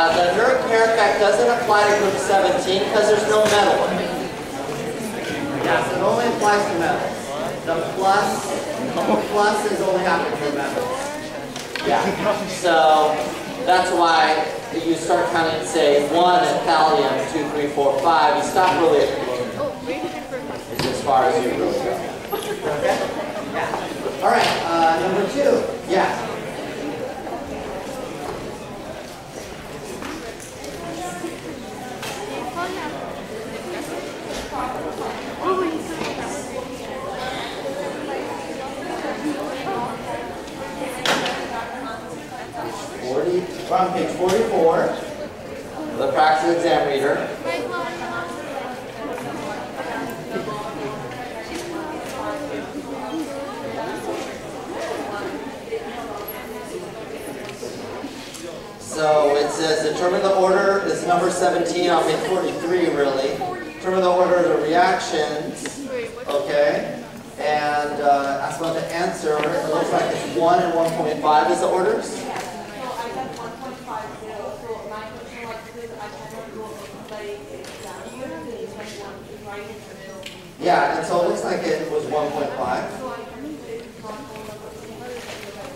The nerd pair effect doesn't apply to group 17 because there's no metal in it. Yeah, so it only applies to metals. The plus is only happening for metals. Yeah, so that's why you start counting and say 1 at thallium, 2, 3, 4, 5. You stop really at polonium. It's as far as you really go. Okay? Yeah. All right, number 2. Yeah. We're on page 44, the practice exam reader. So it says determine the order, this is number 17 on page 43 really. Determine the order of the reactions, okay? And ask about the answer. It looks like it's 1 and 1.5 is the orders. Yeah, and so it looks like it was 1.5.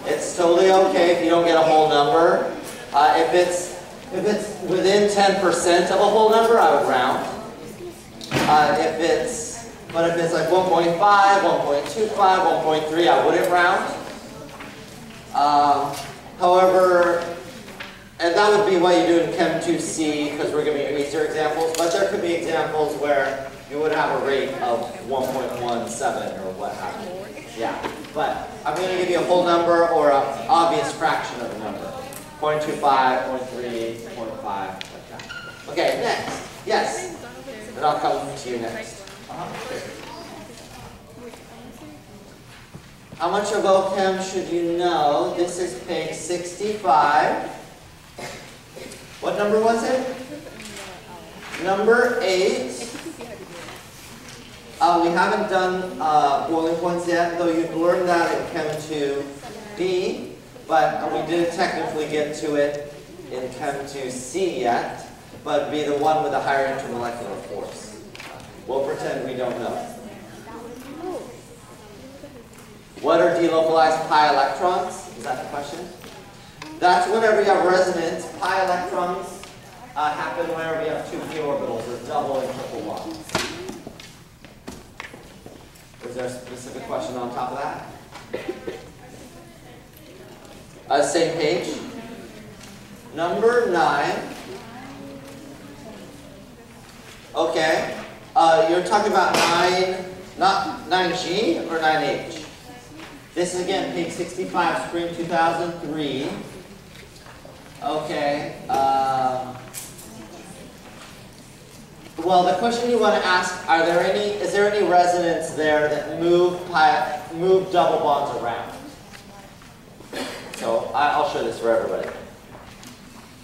It's totally okay if you don't get a whole number. If it's within 10% of a whole number, I would round. But if it's like 1.5, 1.25, 1.3, I wouldn't round. However, and that would be what you do in Chem 2C because we're giving you easier examples. But there could be examples where you would have a rate of 1.17 or what have you. Yeah, but I'm going to give you a whole number or an obvious fraction of a number. 0.25, 0.3, 0.5, like that. Okay, next. Yes? And I'll come to you next. How much of OChem should you know? This is page 65. What number was it? Number 8. We haven't done boiling points yet, though you've learned that in Chem 2B, but we didn't technically get to it in Chem 2C yet, but it'd be the one with the higher intermolecular force. We'll pretend we don't know. What are delocalized pi electrons? Is that the question? That's whenever you have resonance. Pi electrons happen whenever you have 2 p orbitals, or double and triple bonds. Is there a specific question on top of that? Same page. Number 9. Okay. You're talking about 9, not 9G or 9H? This is again page 65, spring 2003. Okay. Well, the question you want to ask, is there any resonance there that move double bonds around? So I'll show this for everybody.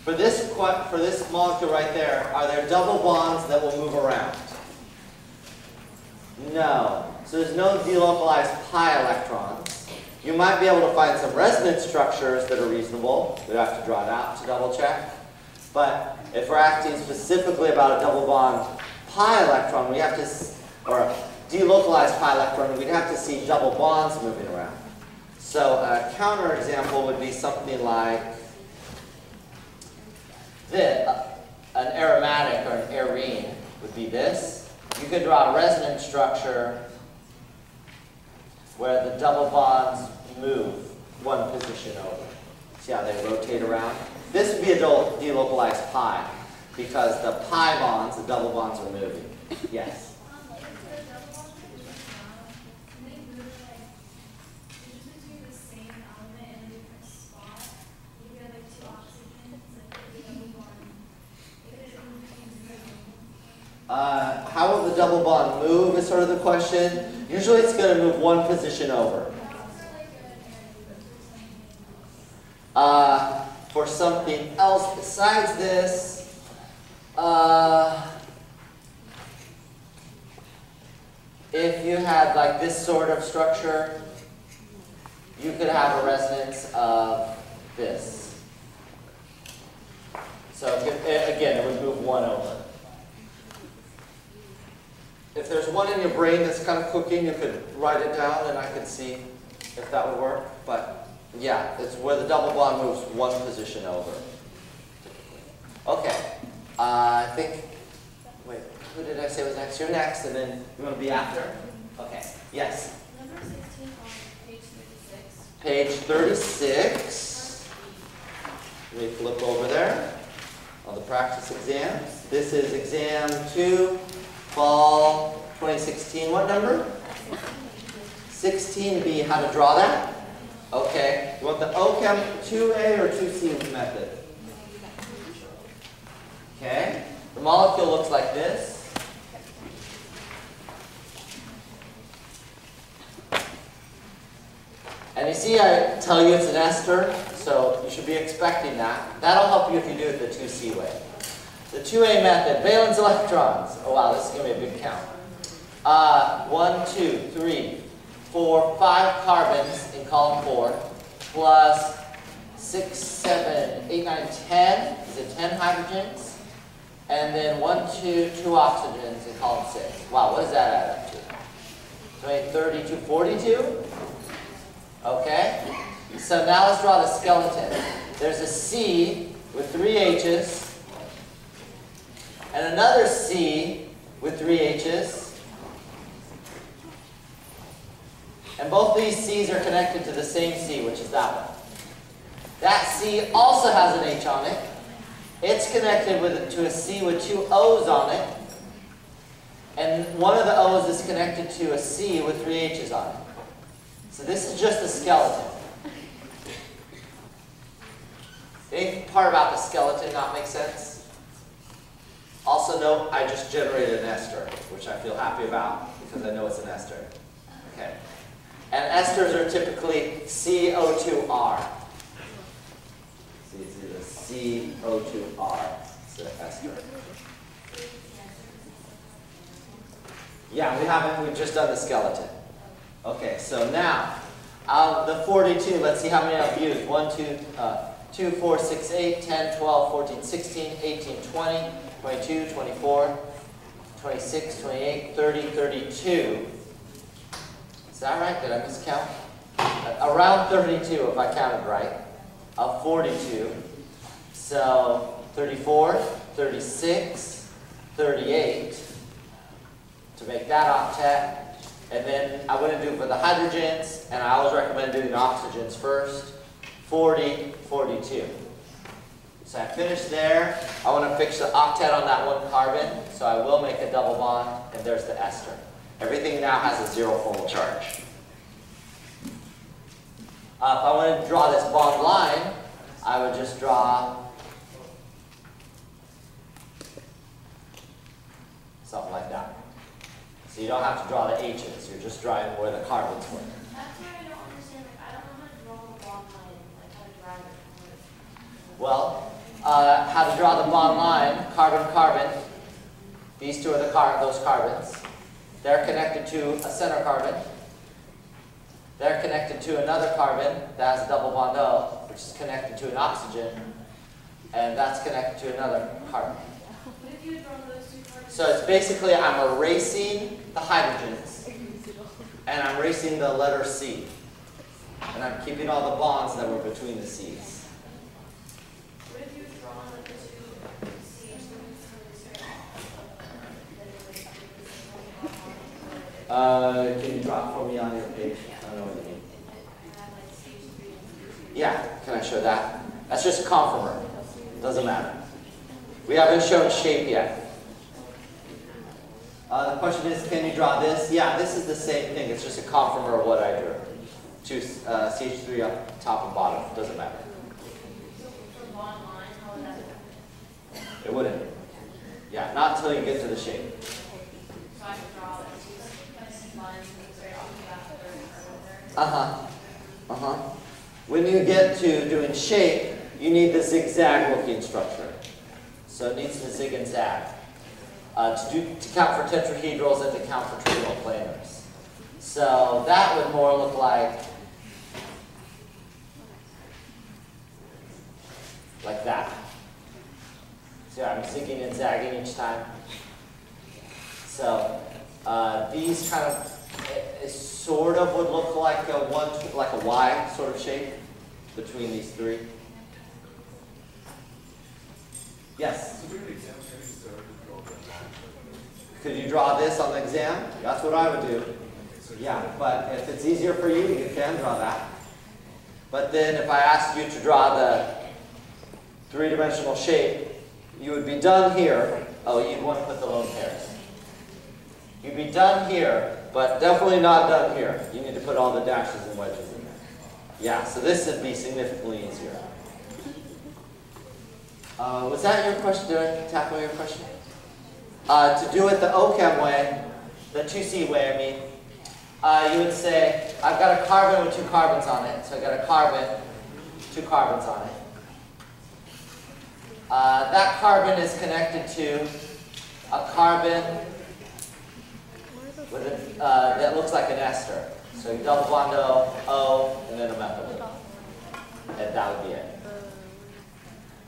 For this molecule right there, are there double bonds that will move around? No. So there's no delocalized pi electrons. You might be able to find some resonance structures that are reasonable. We have to draw it out to double check. But if we're asking specifically about a double bond pi electron, we have to, or a delocalized pi electron, we'd have to see double bonds moving around. So a counter example would be something like this. An aromatic or an arene would be this. You could draw a resonance structure where the double bonds move one position over. See how they rotate around? This would be a delocalized pi because the pi bonds, the double bonds, are moving. Yes? How will the double bond move is sort of the question. Usually it's going to move one position over. For something else besides this, if you had like this sort of structure, you could have a resonance of this. So again, it would move 1 over. If there's one in your brain that's kind of cooking, you could write it down and I could see if that would work. But yeah, it's where the double bond moves 1 position over. Okay. I think, wait, who did I say was next? You're next, and then you want to be after? Okay. Yes? Number 16 on page 36. Page 36. Let me flip over there on the practice exams. This is exam 2, fall 2016. What number? 16B. How to draw that? Okay. You want the OChem 2A or 2C method? Okay. The molecule looks like this. And you see I tell you it's an ester, so you should be expecting that. That'll help you if you do it the 2C way. The 2A method, valence electrons. Oh wow, this is going to be a big count. 1, 2, 3, 4, 5 carbons in column 4, plus 6, 7, 8, 9, 10. Is it 10 hydrogens? And then 1, 2, 2 oxygens in column 6. Wow, what does that add up to? 20, 32, 42? Okay. So now let's draw the skeleton. There's a C with 3 H's, and another C with 3 H's. And both these C's are connected to the same C, which is that one. That C also has an H on it. It's connected to a C with 2 O's on it. And one of the O's is connected to a C with 3 H's on it. So this is just the skeleton. Any part about the skeleton not make sense? Also note, I just generated an ester, which I feel happy about because I know it's an ester. Okay. And esters are typically CO2R. See, it's either CO2R. It's an ester. Yeah, we haven't. We've just done the skeleton. Okay, so now, out of the 42, let's see how many I've used. 1, 2, 4, 6, 8, 10, 12, 14, 16, 18, 20, 22, 24, 26, 28, 30, 32. Is that right? Did I miscount? Around 32, if I counted right, of 42. So 34, 36, 38 to make that octet. And then I wouldn't do it for the hydrogens, and I always recommend doing the oxygens first. 40, 42. So I finished there. I want to fix the octet on that one carbon, so I will make a double bond, and there's the ester. Everything now has a 0 formal charge. If I wanted to draw this bond line, I would just draw something like that. So you don't have to draw the H's, you're just drawing where the carbons were. That's where I don't understand. Like, I don't know how to draw the bond line, like how to drive it. Well, how to draw the bond line, carbon-carbon. These two are those carbons. They're connected to a center carbon. They're connected to another carbon that has a double bond O, which is connected to an oxygen, and that's connected to another carbon. What if you had drawn those two carbons? So it's basically I'm erasing the hydrogens, and I'm erasing the letter C. And I'm keeping all the bonds that were between the C's. What if you had drawn the two C's? Can you draw it for me on your page? I don't know what you mean. Yeah, can I show that? That's just a conformer. Doesn't matter. We haven't shown shape yet. The question is, can you draw this? Yeah, this is the same thing. It's just a conformer of what I drew. Two CH3 up top and bottom. Doesn't matter. So for bond line, how would that happen? It wouldn't. Yeah, not until you get to the shape. So I could draw like two lines right off the bat, third carbon there. Uh-huh. When you get to doing shape, you need the zigzag looking structure. So it needs to zig and zag. To count for tetrahedrals and to count for trigonal planars. So that would more look like that. So I'm zigging and zagging each time. So these kind of it sort of would look like a Y sort of shape between these three. Yes? Could you draw this on the exam? That's what I would do. Yeah, but if it's easier for you, you can draw that. But then if I asked you to draw the three-dimensional shape, you would be done here. Oh, you'd want to put the lone pairs. You'd be done here, but definitely not done here. You need to put all the dashes and wedges in there. Yeah, so this would be significantly easier. Was that your question? Did I tackle your question? To do it the OChem way, the 2C way, I mean, you would say, I've got a carbon with 2 carbons on it. So I've got a carbon, 2 carbons on it. That carbon is connected to a carbon with that looks like an ester. So you double bond O, and then a methyl group. And that would be it.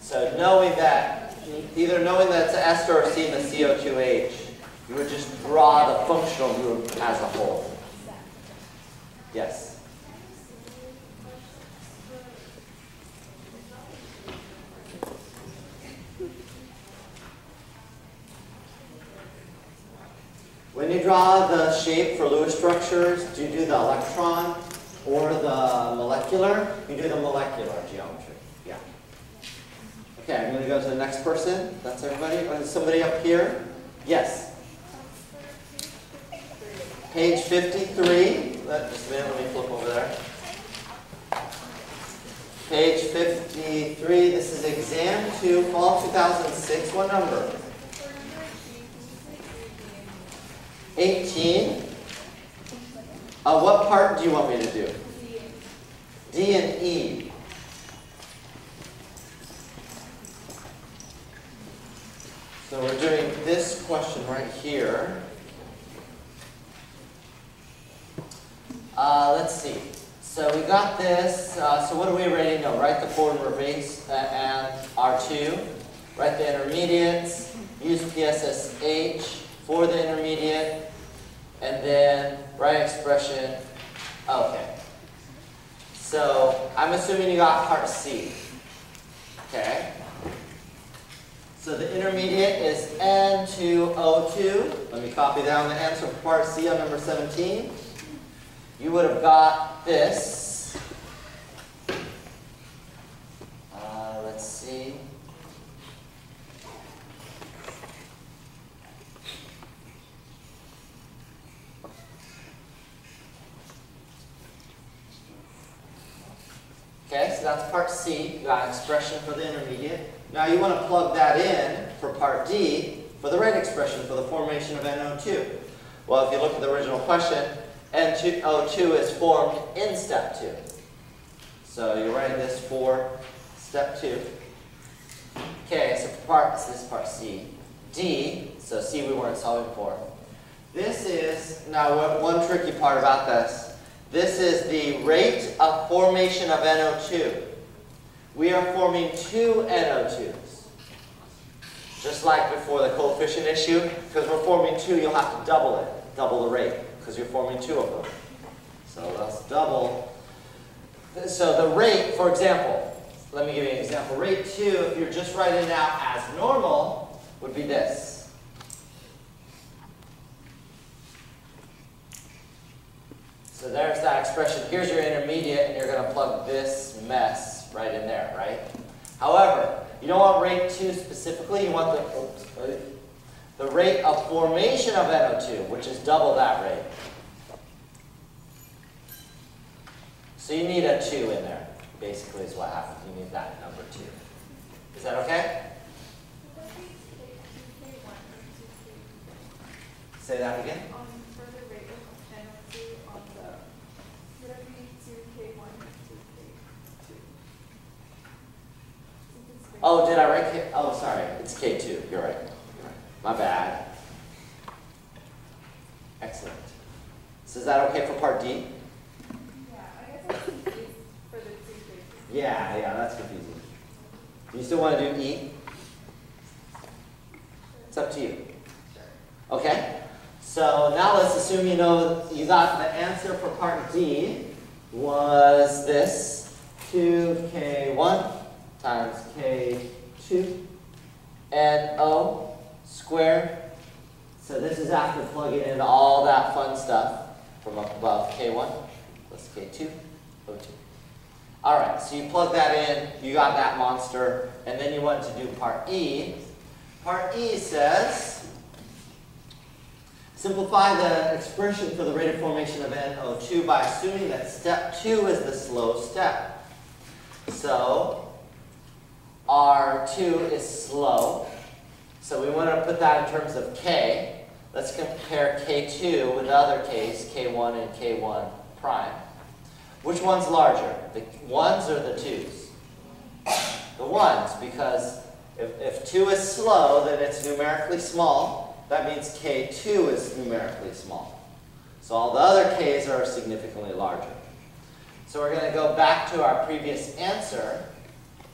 So knowing that, either knowing that it's an ester or seeing the CO2H, you would just draw the functional group as a whole. Yes? When you draw the shape for Lewis structures, do you do the electron or the molecular? You do the molecular geometry. Yeah. Okay, I'm going to go to the next person. That's everybody. Is somebody up here? Yes. Page 53. Just a minute, let me flip over there. Page 53. This is exam 2, fall 2006. What number? 18. What part do you want me to do? D and E. So we're doing this question right here. Let's see. So we got this. So what do we already know? Write the forward and reverse and R2. Write the intermediates. Use PSSH for the intermediate, and then write expression. Okay. So I'm assuming you got part C. Okay. So the intermediate is N2O2. Let me copy down the answer for part C on number 17. You would have got this. Let's see. Okay, so that's part C. You got an expression for the intermediate. Now you want to plug that in for part D for the rate expression for the formation of NO2. Well, if you look at the original question, N2O2 is formed in step 2. So you're writing this for step 2. Okay, so this is part C. D, so C we weren't solving for. This is, now one tricky part about this. This is the rate of formation of NO2. We are forming 2 NO2s. Just like before the coefficient issue, because we're forming 2, you'll have to double it, double the rate, because you're forming 2 of them. So let's double. So the rate, for example, let me give you an example. Rate 2, if you're just writing it out as normal, would be this. So there's that expression. Here's your intermediate, and you're going to plug this mess right in there, right? However, you don't want rate 2 specifically. You want the rate of formation of NO2, which is double that rate. So you need a 2 in there, basically, is what happens. You need that number 2. Is that okay? Say that again. Oh, did I write K? Oh, sorry. It's K2. You're right. My bad. Excellent. So is that okay for part D? Yeah, I guess I'm confused for the 2 cases. Yeah, that's confusing. Do you still want to do E? It's up to you. Okay? So now let's assume you know you got the answer for part D was this 2k1 times k2 NO squared. So this is after plugging in all that fun stuff from up above, k1 plus k2 O2. All right, so you plug that in, you got that monster, and then you want to do part E. Part E says, simplify the expression for the rate of formation of NO2 by assuming that step 2 is the slow step. So R2 is slow. So we want to put that in terms of K. Let's compare K2 with the other K's, K1 and K1 prime. Which one's larger, the 1s or the 2s? The 1s, because if 2 is slow, then it's numerically small. That means K2 is numerically small. So all the other K's are significantly larger. So we're going to go back to our previous answer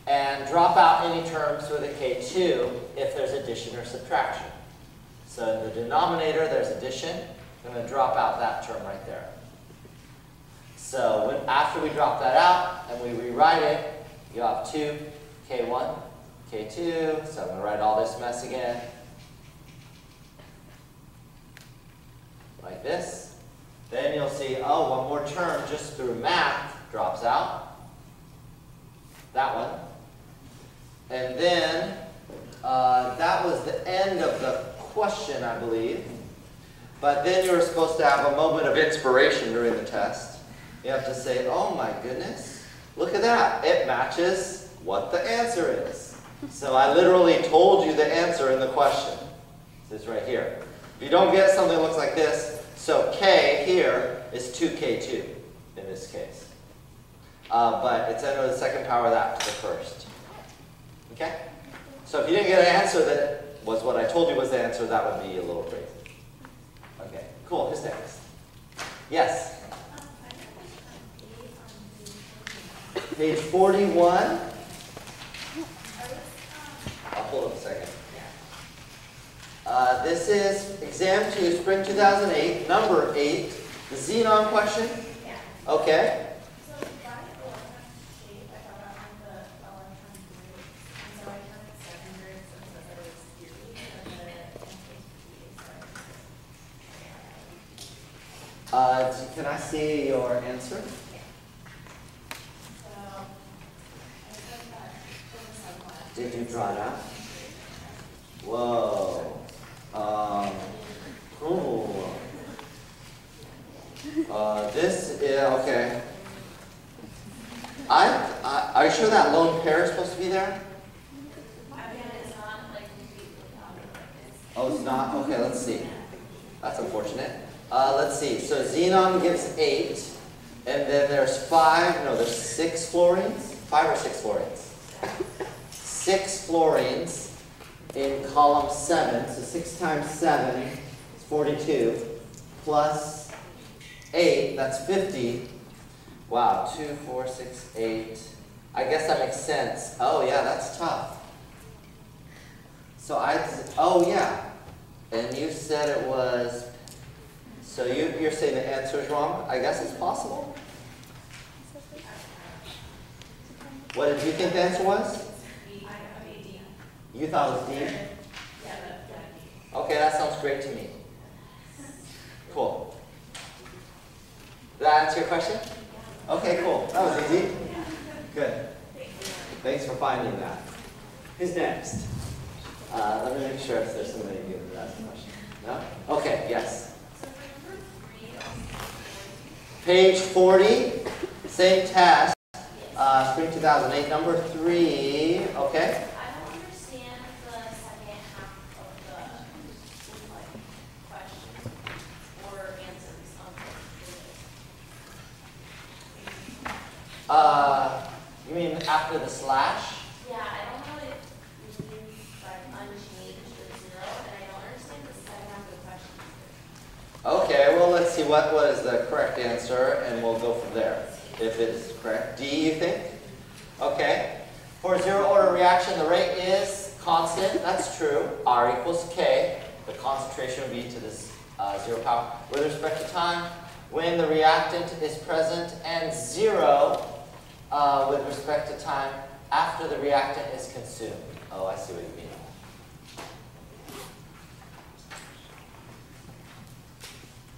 and drop out any terms with a K2 if there's addition or subtraction. So in the denominator, there's addition. I'm going to drop out that term right there. So after we drop that out and we rewrite it, you have 2, K1, K2. So I'm going to write all this mess again. Like this. Then you'll see, oh, one more term just through math drops out. That one. And then that was the end of the question, I believe. But then you were supposed to have a moment of inspiration during the test. You have to say, oh my goodness, look at that. It matches what the answer is. So I literally told you the answer in the question. It's right here. If you don't get something that looks like this, so K here is 2K2 in this case. But it's under the second power of that to the first. Okay? So if you didn't get an answer that was what I told you was the answer, that would be a little crazy. Okay, cool. Who's next? Yes? Page 41. I'll hold up a second. This is exam 2, spring 2008, number 8, the xenon question. Okay. Can I see your answer? Did you draw it out? Whoa. Cool. This is, okay. Are you sure that lone pair is supposed to be there? Oh, it's not? Okay, let's see. That's unfortunate. Let's see. So xenon gives 8, and then there's 6 fluorines? 5 or 6 fluorines? 6 fluorines in column 7. So 6 times 7 is 42, plus 8, that's 50. Wow, 2, 4, 6, 8. I guess that makes sense. Oh yeah, that's tough. So oh yeah. And you said it was, so you're saying the answer is wrong? I guess it's possible. What did you think the answer was? You thought it was D? Okay, that sounds great to me. Cool. Did that answer your question? Okay, cool. That was easy. Good. Thanks for finding that. Who's next? Let me make sure if there's somebody new who has a question. No? Okay, yes. Page 40, same test, spring 2008, number 3, okay? I don't understand the second half of the question or answers on You mean after the slash? Yeah, I don't know if it means like unchanged or 0, and I don't understand the second half of the question. Okay, well let's see what is the correct answer, and we'll go from there. If it's correct. D, you think? Okay. For a zero order reaction, the rate is constant, that's true. R equals K. The concentration will be to this 0 power. With respect to time, when the reactant is present, and 0 with respect to time after the reactant is consumed. Oh, I see what you mean.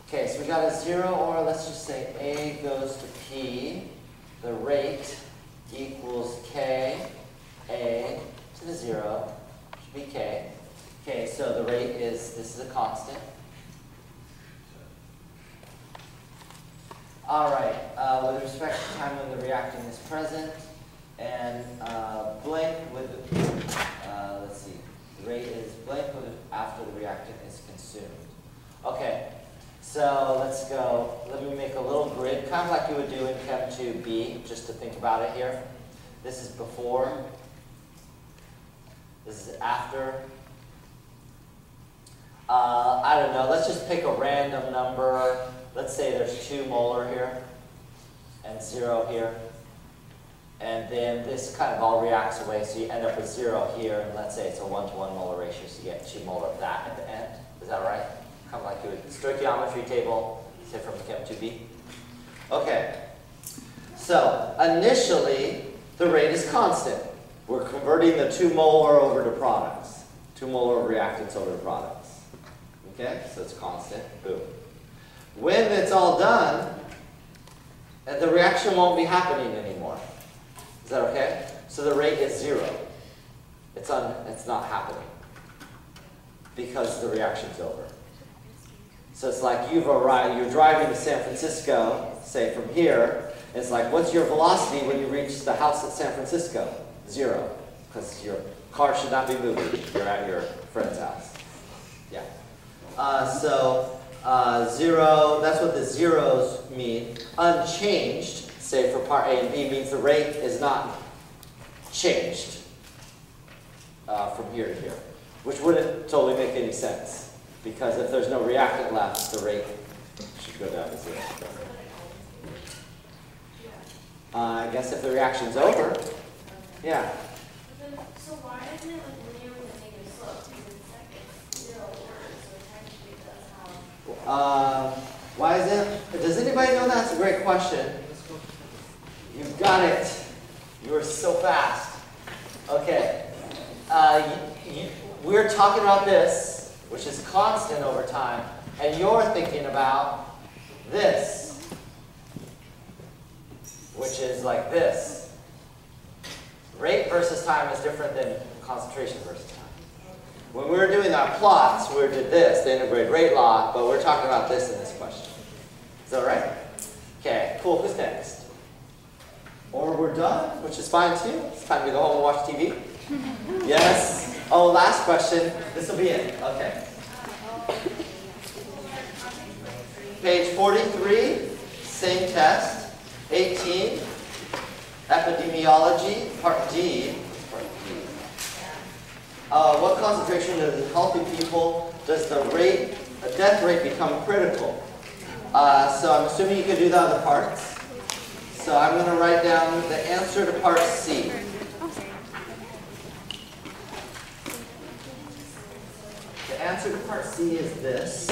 Okay, so we got a 0, or let's just say A goes to P. The rate equals K, A to the 0, should be K. Okay, so the rate is, this is a constant. All right, with respect to time when the reactant is present, and blank with, let's see, the rate is blank with after the reactant is consumed. Okay, so let's go, let me make a little grid, kind of like you would do in Chem 2B, just to think about it here. This is before, this is after. I don't know, let's just pick a random number. Let's say there's 2 molar here and 0 here. And then this kind of all reacts away, so you end up with 0 here, and let's say it's a 1-to-1 molar ratio, so you get 2 molar of that at the end. Is that right? Kind of like you would stoichiometry table, say from Chem 2B. Okay, so initially the rate is constant. We're converting the 2 molar over to products. 2 molar of reactants over to products. Okay, so it's constant. Boom. When it's all done, the reaction won't be happening anymore. Is that okay? So the rate is 0. It's not happening because the reaction's over. So it's like you've arrived, you're driving to San Francisco, say from here. It's like, what's your velocity when you reach the house at San Francisco? 0, because your car should not be moving. You're at your friend's house. Yeah. 0, that's what the zeros mean. Unchanged, say for part A and B, means the rate is not changed from here to here, which wouldn't totally make any sense, because if there's no reactant left, the rate should go down to 0. I guess if the reaction's over, yeah. So why isn't it like linear with a negative slope? Because in seconds, 0 words, so technically it does have. Why is it? Does anybody know that? That's a great question. You've got it. You were so fast. Okay. We're talking about this, which is constant over time, and you're thinking about this, which is like this. Rate versus time is different than concentration versus time. When we were doing our plots, we did this, the integrated rate law, but we're talking about this in this question. Is that right? Okay, cool. Who's next? Or we're done, which is fine too. It's time to go home and watch TV. Yes? Oh, last question. This will be it. Okay. Page 43, same test. 18, Epidemiology, Part D. What concentration of healthy people does the death rate become critical? So I'm assuming you could do that on the parts. So I'm going to write down the answer to part C. The answer to part C is this.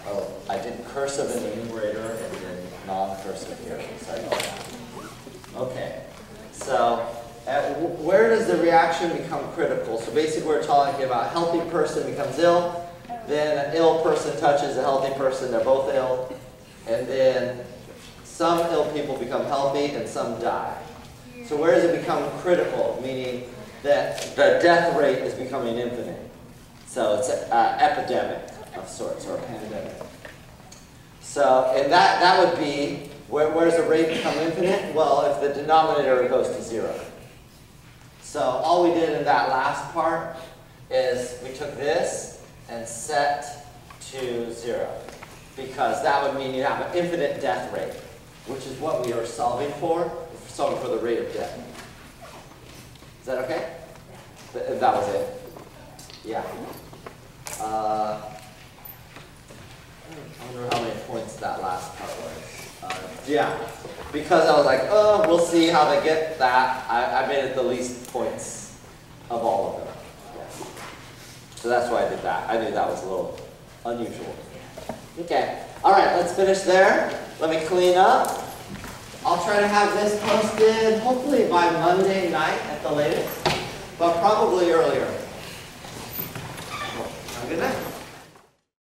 Oh, I did cursive in the numerator and then non-cursive here. Sorry about that. Okay, so where does the reaction become critical? So basically we're talking about a healthy person becomes ill, then an ill person touches a healthy person, they're both ill, and then some ill people become healthy and some die. So where does it become critical? Meaning that the death rate is becoming infinite. So it's an epidemic of sorts, or a pandemic. So, and that would be, where does the rate become infinite? Well, if the denominator goes to 0. So all we did in that last part is we took this and set to 0. Because that would mean you have an infinite death rate, which is what we are solving for. We're solving for the rate of death. Is that okay? That was it. Yeah. I wonder how many points that last part was. Yeah. Because I was like, oh, we'll see how they get that. I made it the least points of all of them. Yeah. So that's why I did that. I knew that was a little unusual. Okay. All right, let's finish there. Let me clean up. I'll try to have this posted hopefully by Monday night at the latest, but probably earlier. Have a good night.